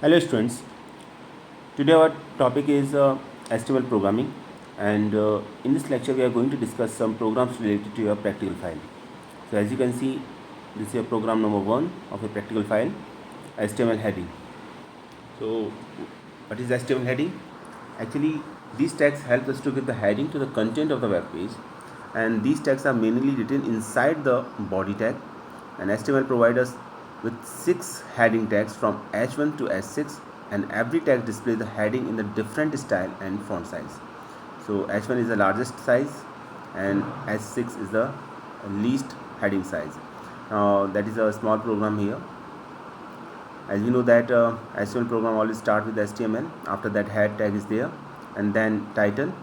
Hello students, today our topic is HTML programming, and in this lecture we are going to discuss some programs related to your practical file. So as you can see, this is your program number 1 of a practical file, HTML heading. So what is HTML heading? Actually, these tags help us to give the heading to the content of the web page, and these tags are mainly written inside the body tag, and HTML provides us with 6 heading tags from H1 to H6, and every tag displays the heading in the different style and font size. So H1 is the largest size and H6 is the least heading size. Now that is a small program here. As we know that HTML program always start with HTML. After that head tag is there, and then title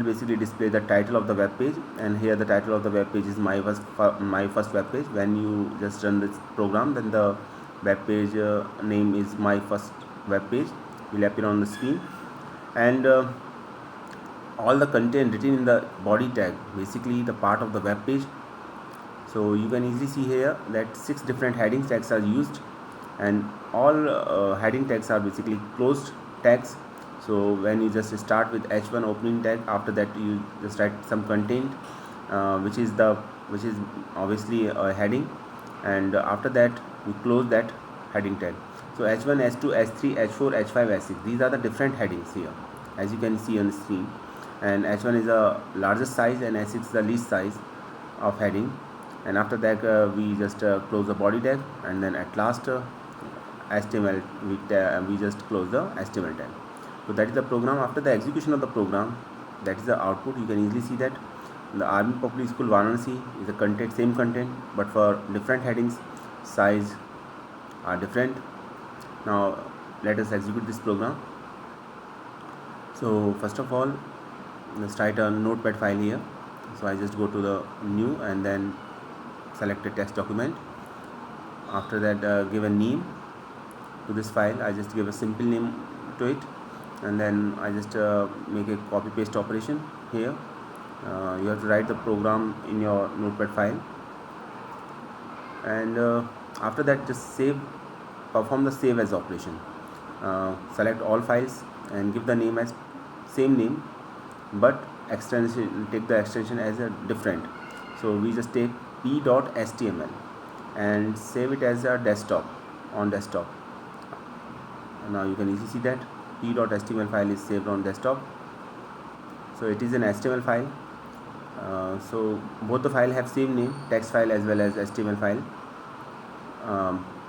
basically display the title of the web page, and here the title of the web page is my first web page. When you just run this program, then the web page name is my first web page will appear on the screen, and all the content written in the body tag, basically the part of the web page. So you can easily see here that 6 different heading tags are used, and all heading tags are basically closed tags. So when you just start with h1 opening tag, after that you just write some content, which is obviously a heading, and after that you close that heading tag. So h1, h2, h3, h4, h5, h6, these are the different headings here, as you can see on the screen. And h1 is the largest size and h6 is the least size of heading. And after that we just close the body tag, and then at last HTML we just close the HTML tag. So that is the program. After the execution of the program, that is the output. You can easily see that the Army Public School Varanasi is the content, same content, but for different headings, size are different. Now let us execute this program. So first of all, let's write a notepad file here. So I just go to the new and then select a text document. After that give a name to this file. I just give a simple name to it, and then I just make a copy paste operation here. You have to write the program in your notepad file, and after that just perform the save as operation. Select all files and give the name as same name, but extension, take the extension as a different. So we just take p.html and save it as a desktop, on desktop. Now you can easily see that p.html file is saved on desktop. So it is an HTML file. So both the file have same name, text file as well as HTML file,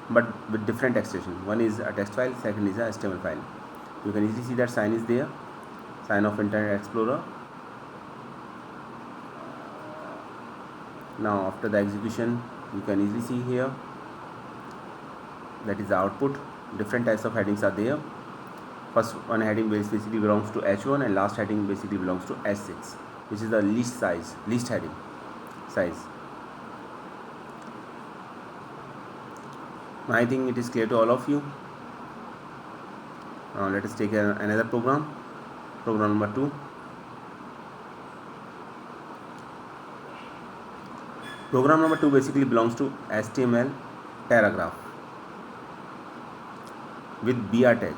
but with different extension. One is a text file, second is a HTML file. You can easily see that sign is there, sign of Internet Explorer. Now after the execution, you can easily see here that is the output. Different types of headings are there. First one heading basically belongs to h1, and last heading basically belongs to h6, which is the least heading size. I think it is clear to all of you. Now let us take another program number 2. Program number 2 basically belongs to HTML paragraph with BR tag.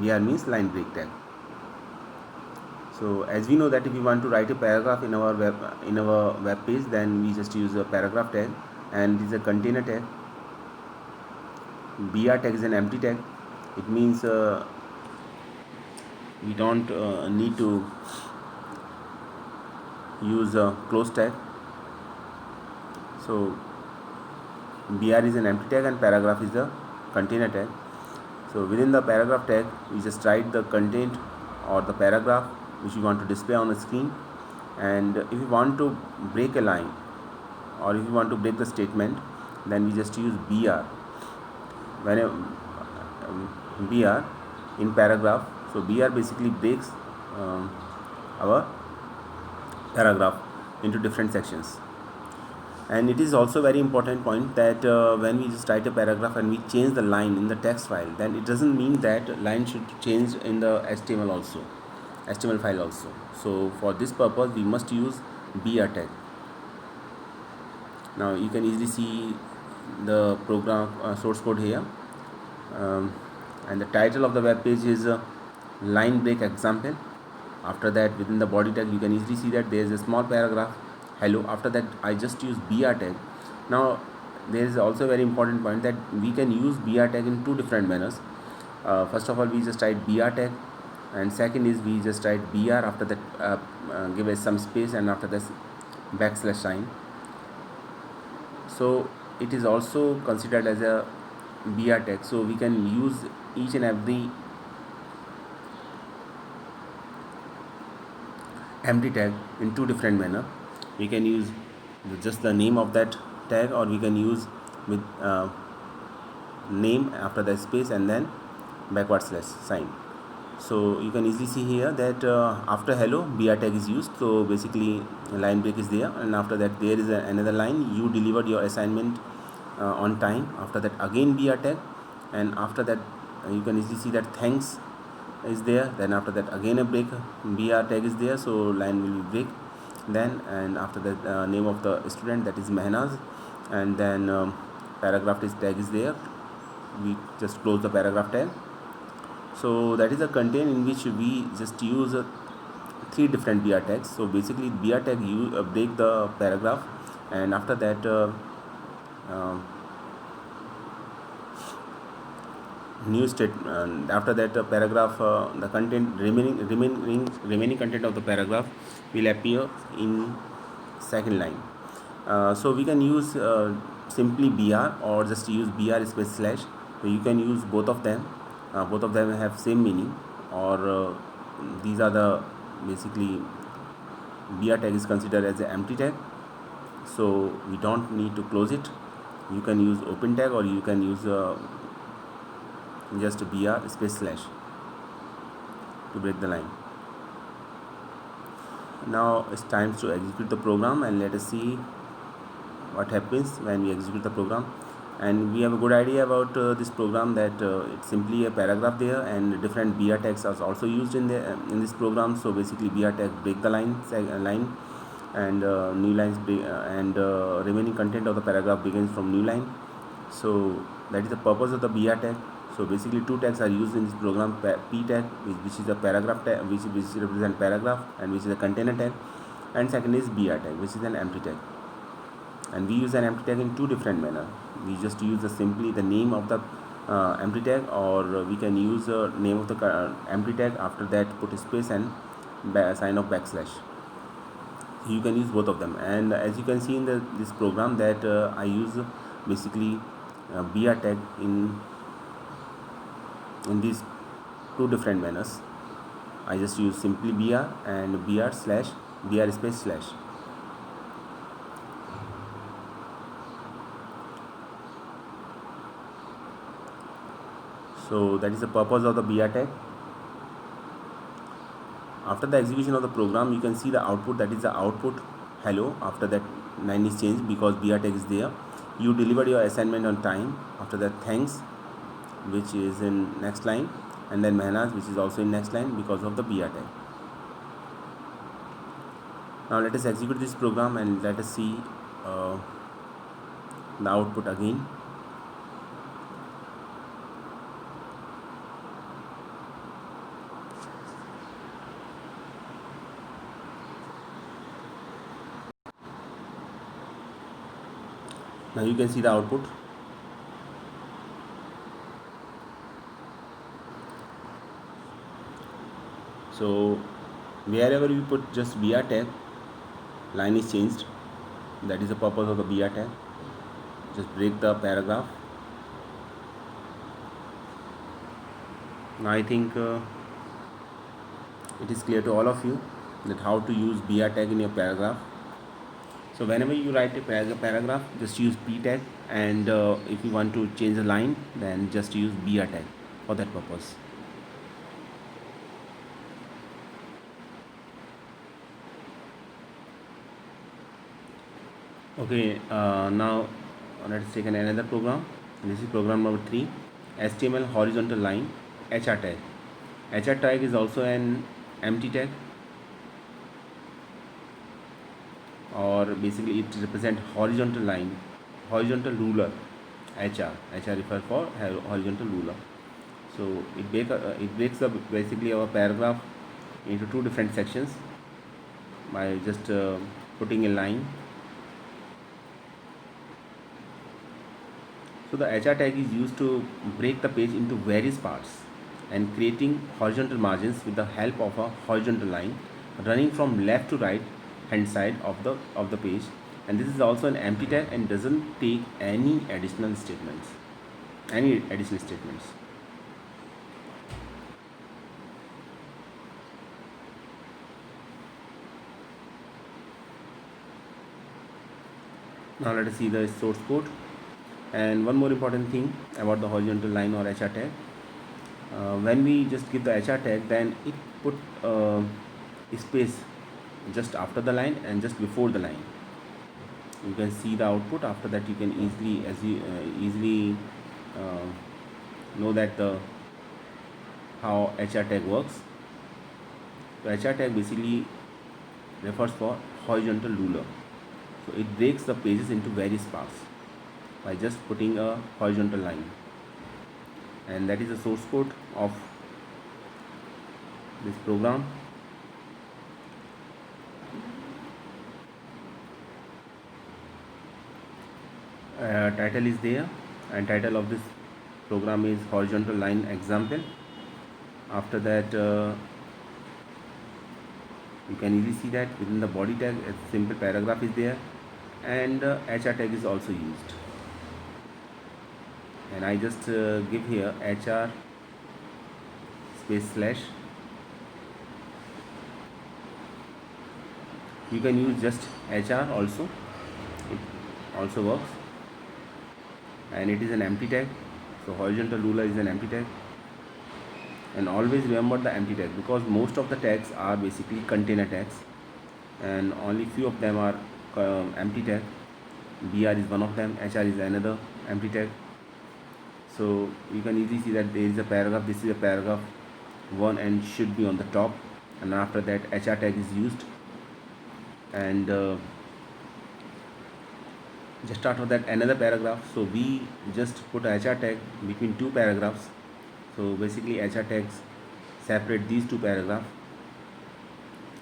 BR means line break tag. So as we know that if we want to write a paragraph in our web page, then we just use a paragraph tag, and this is a container tag. BR tag is an empty tag. It means we don't need to use a close tag. So BR is an empty tag and paragraph is the container tag. So within the paragraph tag, we just write the content or the paragraph which we want to display on the screen. And if you want to break a line, or if you want to break the statement, then we just use BR. Whenever BR in paragraph, so BR basically breaks our paragraph into different sections. And it is also very important point that when we just write a paragraph and we change the line in the text file, then it doesn't mean that line should change in the HTML file also. So for this purpose we must use BR tag. Now you can easily see the program source code here. and the title of the web page is line break example. After that, within the body tag, you can easily see that there is a small paragraph hello. After that, I just use br tag. Now there is also a very important point that we can use br tag in two different manners. First of all, we just write br tag, and second is we just write br. After that, give us some space, and after this backslash sign. So it is also considered as a br tag, so we can use each and every empty tag in two different manner. We can use just the name of that tag, or we can use with name after the space and then backward slash sign. So you can easily see here that after hello br tag is used, so basically line break is there, and after that there is another line, you delivered your assignment on time. After that again br tag, and after that you can easily see that thanks is there. Then after that again a break, br tag is there, so line will break then. And after that name of the student, that is Mehnaz, and then paragraph tag is there. We just close the paragraph tag. So that is a content in which we just use three different br tags. So basically br tag you break the paragraph, and after that new state, after that paragraph, the content remaining content of the paragraph will appear in second line. So we can use simply br, or just use br space slash. So you can use both of them. Both of them have same meaning, or these are the basically br tag is considered as an empty tag, so we don't need to close it. You can use open tag, or you can use just br space slash to break the line. Now it's time to execute the program, and let us see what happens when we execute the program. And we have a good idea about this program, that it's simply a paragraph there, and different br tags are also used in this program. So basically br tag break the line, and new lines and remaining content of the paragraph begins from new line. So that is the purpose of the br tag. So basically two tags are used in this program: p tag, which is a paragraph tag, which represent paragraph, and which is a container tag, and second is br tag, which is an empty tag. And we use an empty tag in two different manner. We just use simply the name of the empty tag, or we can use name of the empty tag, after that put a space and sign of backslash. You can use both of them. And as you can see in this program, that I use basically br tag in these two different manners. I just use simply br and br space slash. So that is the purpose of the br tag. After the execution of the program, you can see the output, that is the output hello. After that line is changed because br tag is there. You delivered your assignment on time. After that thanks, which is in next line, and then Mehnaz, which is also in next line because of the br tag. Now let us execute this program, and let us see the output again. Now you can see the output. So wherever you put just br tag, line is changed. That is the purpose of the br tag. Just break the paragraph. Now I think it is clear to all of you that how to use br tag in your paragraph. So whenever you write a paragraph, just use p tag, and if you want to change the line, then just use br tag for that purpose. Okay, now let's take another program. This is program number 3, HTML horizontal line hr tag. Hr tag is also an empty tag, or basically it represents horizontal line, horizontal ruler. hr refers for horizontal ruler. So it breaks up basically our paragraph into two different sections by just putting a line. So the HR tag is used to break the page into various parts and creating horizontal margins with the help of a horizontal line running from left to right hand side of the page. And this is also an empty tag and doesn't take any additional statements. Any additional statements. Now let us see the source code. And one more important thing about the horizontal line or HR tag. When we just give the HR tag, then it put space just after the line and just before the line. You can see the output. After that, you can easily uh, know that the how HR tag works. So HR tag basically refers for horizontal ruler. So it breaks the pages into various parts by just putting a horizontal line, and that is the source code of this program. Title is there, and title of this program is horizontal line example. After that, you can easily see that within the body tag a simple paragraph is there, and HR tag is also used. And I just give here HR space slash. You can use just HR also, it also works. And it is an empty tag, so horizontal ruler is an empty tag. And always remember the empty tag, because most of the tags are basically container tags and only few of them are empty tag. BR is one of them, HR is another empty tag. So you can easily see that there is a paragraph, this is a paragraph 1 and should be on the top, and after that HR tag is used. And just after that another paragraph, so we just put a HR tag between two paragraphs. So basically HR tags separate these two paragraphs,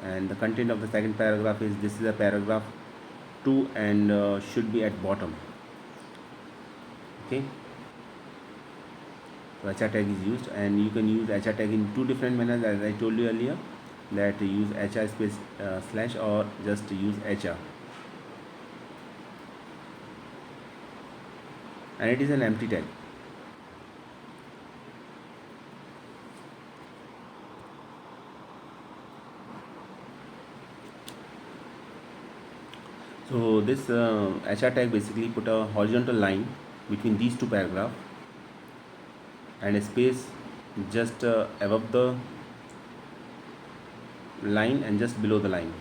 and the content of the second paragraph is this is a paragraph 2 and should be at bottom. Okay, so HR tag is used, and you can use HR tag in two different manners, as I told you earlier, that use HR space slash or just use HR. And it is an empty tag. So this HR tag basically put a horizontal line between these two paragraphs and a space just above the line and just below the line.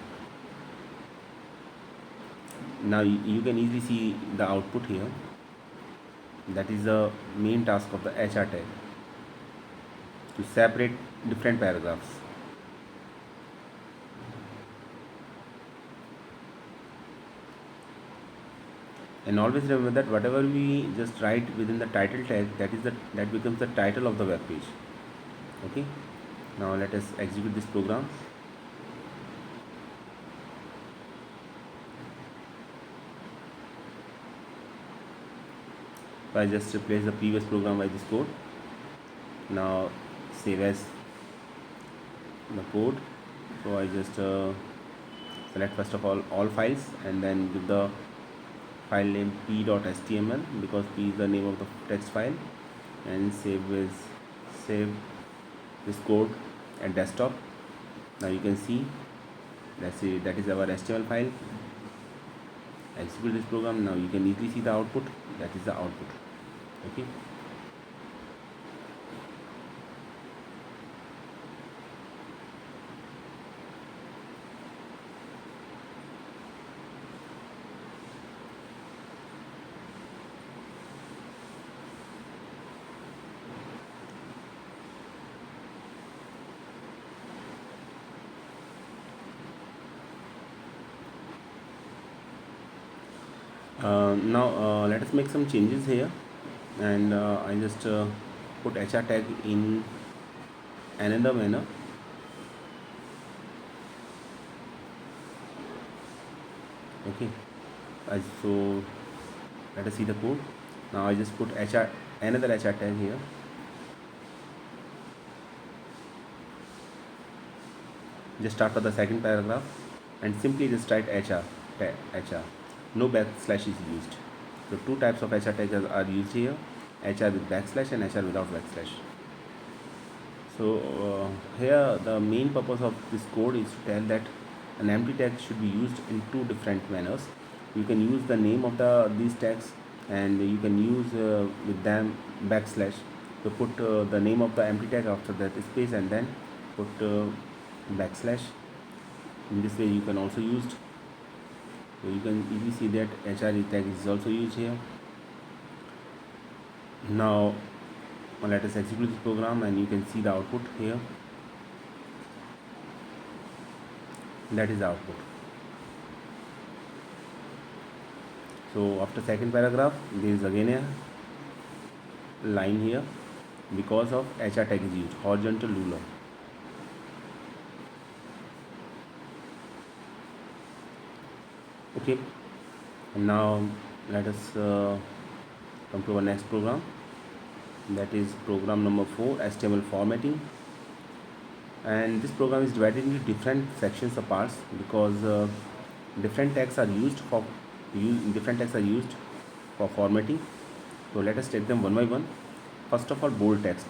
Now you can easily see the output here. That is the main task of the HR tag, to separate different paragraphs. And always remember that whatever we just write within the title tag, that becomes the title of the web page. Okay, now let us execute this program. So I just replace the previous program by this code. Now save as the code. So I just select first of all files, and then give the file name p.html, because p is the name of the text file, and save this code at desktop. Now you can see that is our HTML file. Execute this program. Now you can easily see the output. That is the output. Okay. Now let us make some changes here, and I just put HR tag in another manner. Okay, so let us see the code. Now I just put another HR tag here. Just start for the second paragraph and simply just write HR. No backslash is used. So two types of HR tags are used here: HR with backslash and HR without backslash. So here the main purpose of this code is to tell that an empty tag should be used in two different manners. You can use the name of these tags, and you can use with them backslash to put the name of the empty tag after that space, and then put backslash. In this way you can also use. So you can easily see that HR tag is also used here. Now let us execute this program, and you can see the output here. That is the output. So after second paragraph, there is again a line here because of HR tag is used, horizontal ruler. Okay, and now let us come to our next program. That is program number 4, HTML formatting. And this program is divided into different sections or parts because different tags are used for formatting. So let us take them one by one. First of all, bold text.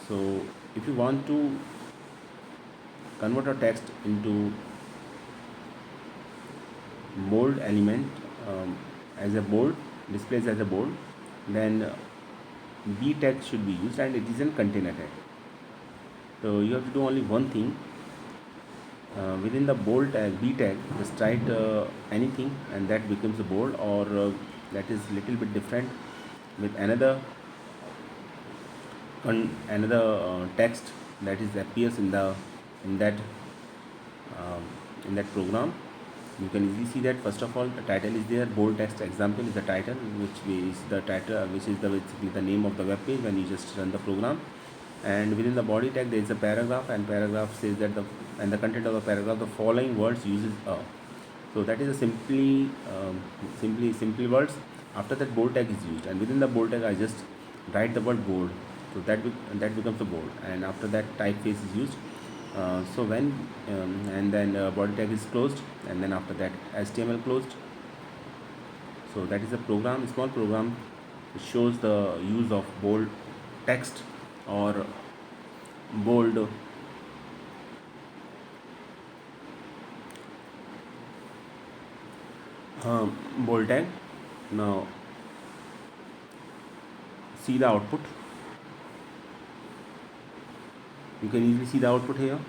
So if you want to convert a text into bold element as a bold, displays as a bold, then B tag should be used, and it is a container tag. So you have to do only one thing. Within the bold tag, B tag, just write anything, and that becomes a bold, or that is little bit different with another text that is appears in that program. You can easily see that first of all the title is there. Bold text example is the title, which is basically the name of the web page when you just run the program. And within the body tag there is a paragraph, and paragraph says that the content of the paragraph, the following words uses a. So that is a simply words. After that, bold tag is used, and within the bold tag I just write the word bold. So that becomes a bold, and after that typeface is used. So when and then body tag is closed, and then after that HTML closed. So that is a program, small program, which shows the use of bold text or bold bold tag. Now see the output. You can easily see the output here.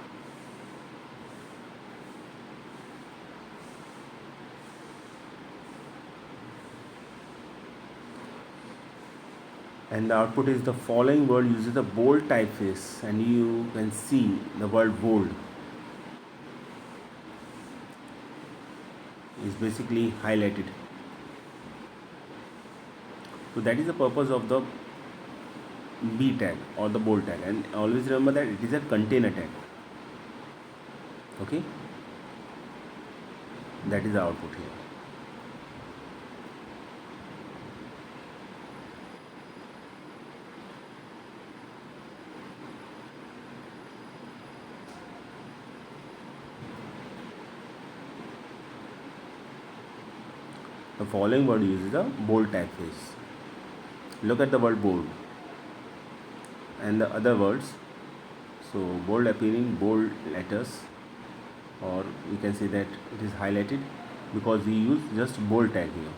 And the output is the following word uses the bold typeface, and you can see the word bold is basically highlighted. So that is the purpose of the B tag or the bold tag, and always remember that it is a container tag. Okay, that is the output here. The following word uses a bold typeface. Look at the word bold and the other words. So bold appearing, bold letters, or we can say that it is highlighted because we use just bold tag here.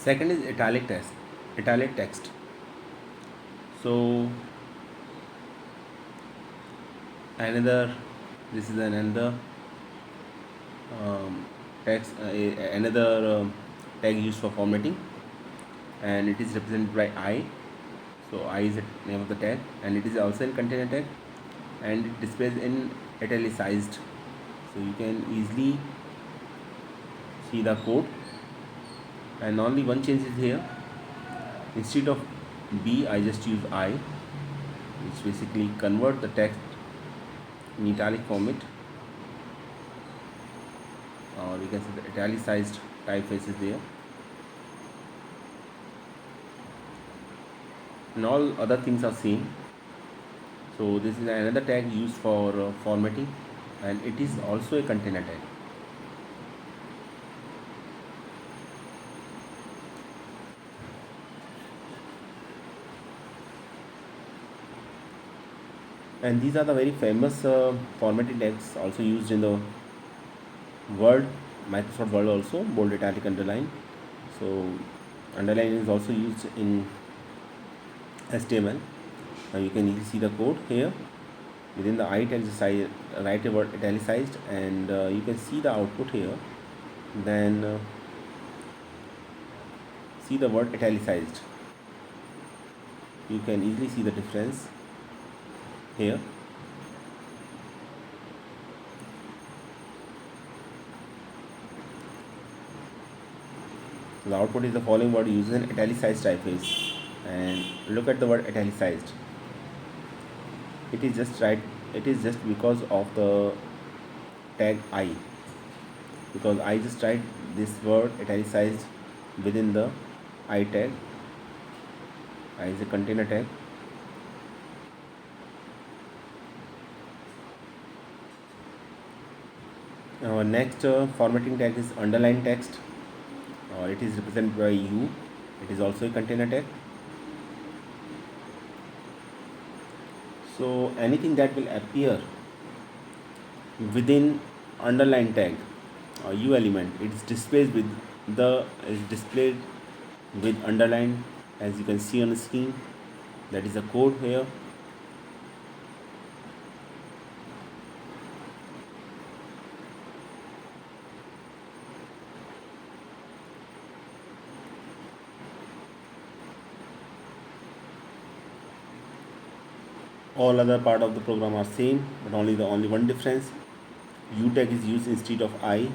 Second is italic text. So another, this is another um, text, another tag used for formatting, and it is represented by I. So I is the name of the tag, and it is also in container tag, and it displays in italicized. So you can easily see the code, and only one change is here. Instead of B, I just use I, which basically convert the text in italic format, or you can see the italicized typeface is there, and all other things are same. So this is another tag used for formatting, and it is also a container tag. And these are the very famous formatting tags also used in the Word, Microsoft Word also, bold, italic, underline. So underline is also used in HTML. Now you can easily see the code here. Within the italicized, write a word italicized, and you can see the output here. Then see the word italicized. You can easily see the difference here. The output is the following word uses an italicized typeface, and look at the word italicized. It is just right. It is just because of the tag I, because I just write this word italicized within the I tag. I is a container tag. Our next formatting tag is underline text. It is represented by U. It is also a container tag. So anything that will appear within underline tag or U element, it is displayed with underline, as you can see on the screen. That is the code here. All other part of the program are same, but only one difference. U tag is used instead of I,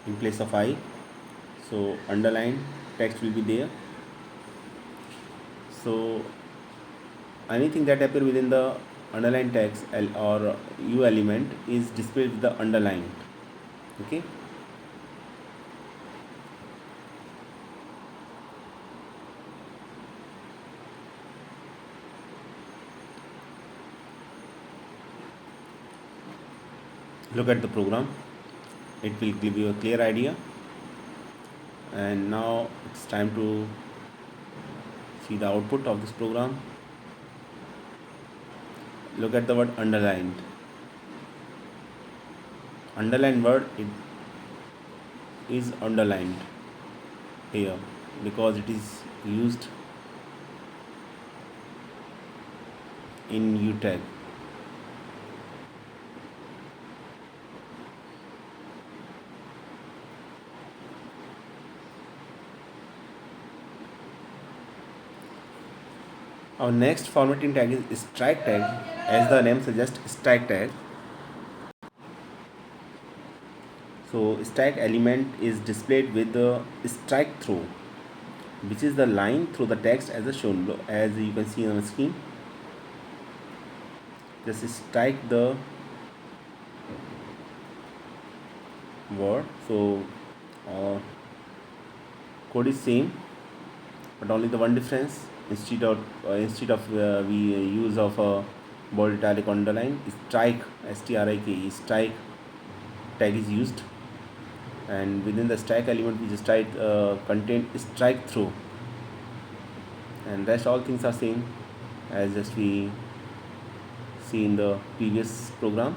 in place of I. So underline text will be there. So anything that appear within the underline text or U element is displayed with the underline. Okay. Look at the program. It will give you a clear idea. And now it's time to see the output of this program. Look at the word underlined. Underlined word, it is underlined here because it is used in U tag. Our next formatting tag is strike tag. As the name suggests, strike tag. So strike element is displayed with the strike through, which is the line through the text as shown, as you can see on the screen. Just strike the word. So code is same, but only the one difference, instead of we use of bold, italic, underline, strike, strike, strike tag is used, and within the strike element we just type content strike through, and rest all things are same as just we see in the previous program.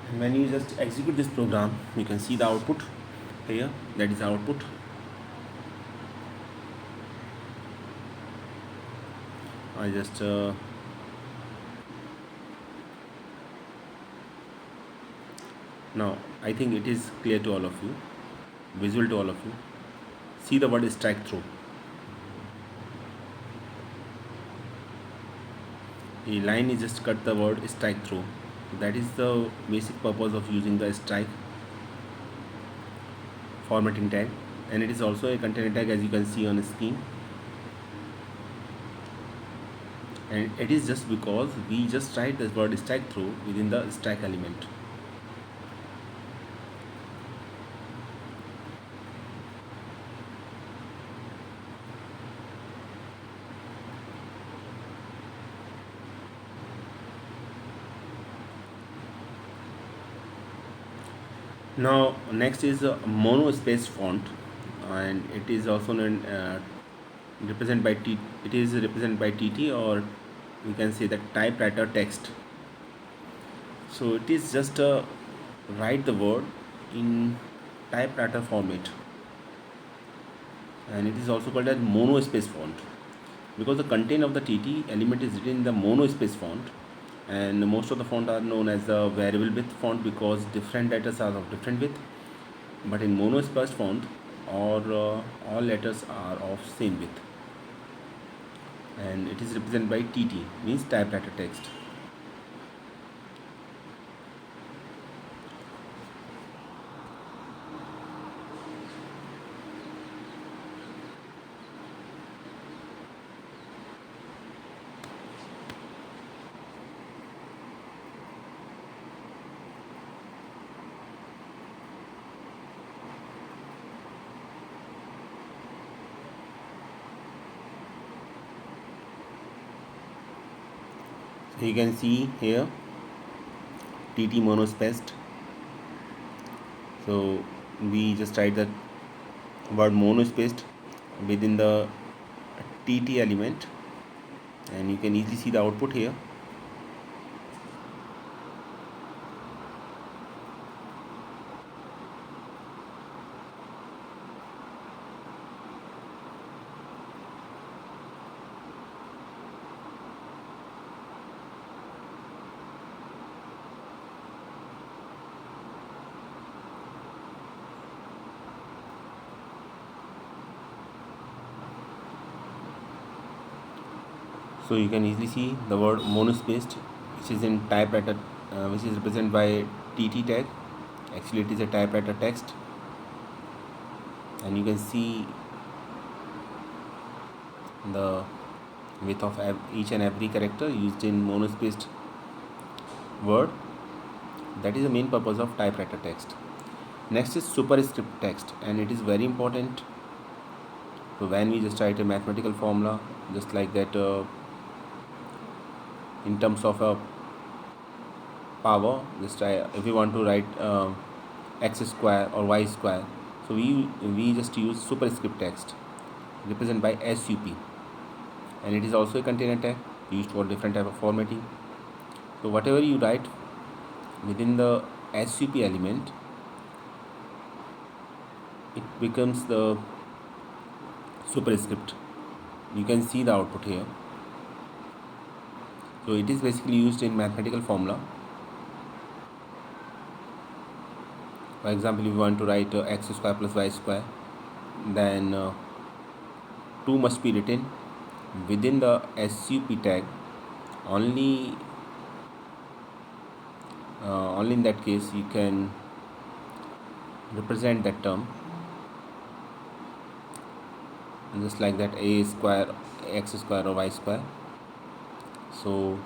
And when you just execute this program, you can see the output here. That is the output. I just now I think it is clear to all of you, visual to all of you. See the word strike through. A line is just cut the word strike through. That is the basic purpose of using the strike formatting tag, and it is also a container tag, as you can see on the screen. And it is just because we just write the word strike through within the strike element. Now next is a mono space font, and it is also known represented by T. It is represented by TT, or we can say that typewriter text. So it is just write the word in typewriter format, and it is also called as mono space font because the content of the TT element is written in the mono space font, and most of the font are known as the variable width font because different letters are of different width. But in mono space font, or all letters are of same width, and it is represented by TT, means typewriter text. You can see here TT monospaced. So we just write the word monospaced within the TT element, and you can easily see the output here. So you can easily see the word monospaced, which is in typewriter, which is represented by TT tag. Actually, it is a typewriter text, and you can see the width of each and every character used in monospaced word. That is the main purpose of typewriter text. Next is superscript text, and it is very important. So when we just write a mathematical formula, just like that, in terms of a power, just try if we want to write x square or y square, so we just use superscript text represented by SUP, and it is also a container tag used for different type of formatting. So whatever you write within the SUP element, it becomes the superscript. You can see the output here. So it is basically used in mathematical formula. For example, if you want to write x square plus y square, then 2 must be written within the SUP tag. Only in that case you can represent that term, just like that, a square, x square or y square. So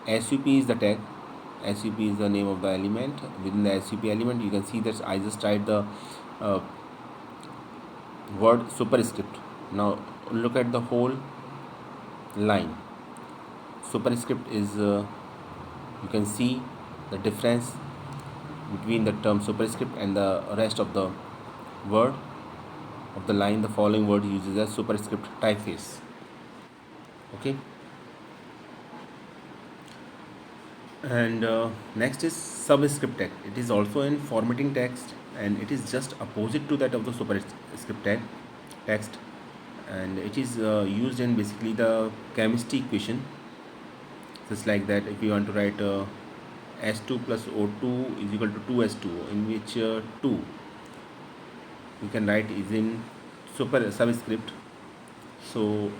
SUP is the tag, SUP is the name of the element. Within the SUP element, you can see that I just write the word superscript. Now look at the whole line. Superscript is you can see the difference between the term superscript and the rest of the word of the line. The following word uses a superscript typeface. Okay. And next is subscript tag. It is also in formatting text, and it is just opposite to that of the superscript tag text, and it is used in basically the chemistry equation. Just like that, if you want to write S2 plus O2 is equal to 2S2, in which 2 you can write is in super subscript. So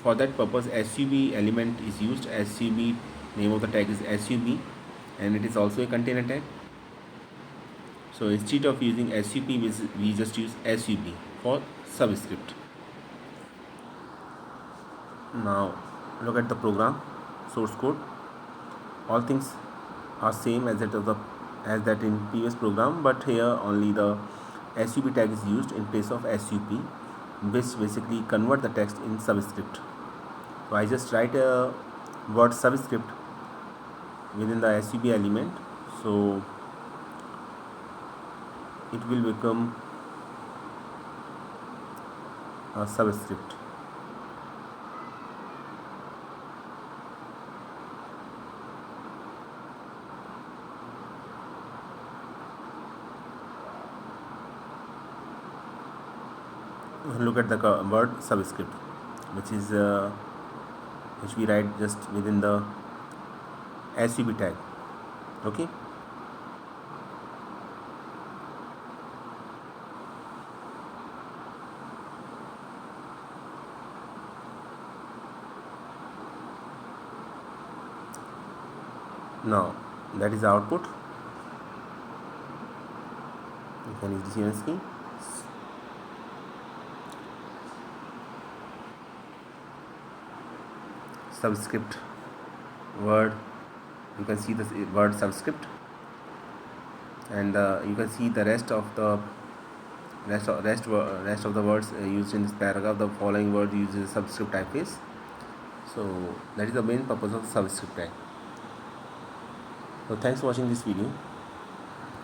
for that purpose, sub element is used. Sub, name of the tag is sub, and it is also a container tag. So instead of using sub, we just use sub for subscript. Now look at the program source code. All things are same as that in previous program, but here only the sub tag is used in place of sup, which basically convert the text in subscript. So I just write a word subscript within the sub element, so it will become a subscript. Look at the word subscript, which is which we write just within the sub tag. Okay. Now that is the output. You can easily see on screen. Subscript word, you can see the word subscript, and you can see the rest of the words used in this paragraph. The following word uses subscript typeface. So that is the main purpose of subscript tag. So thanks for watching this video.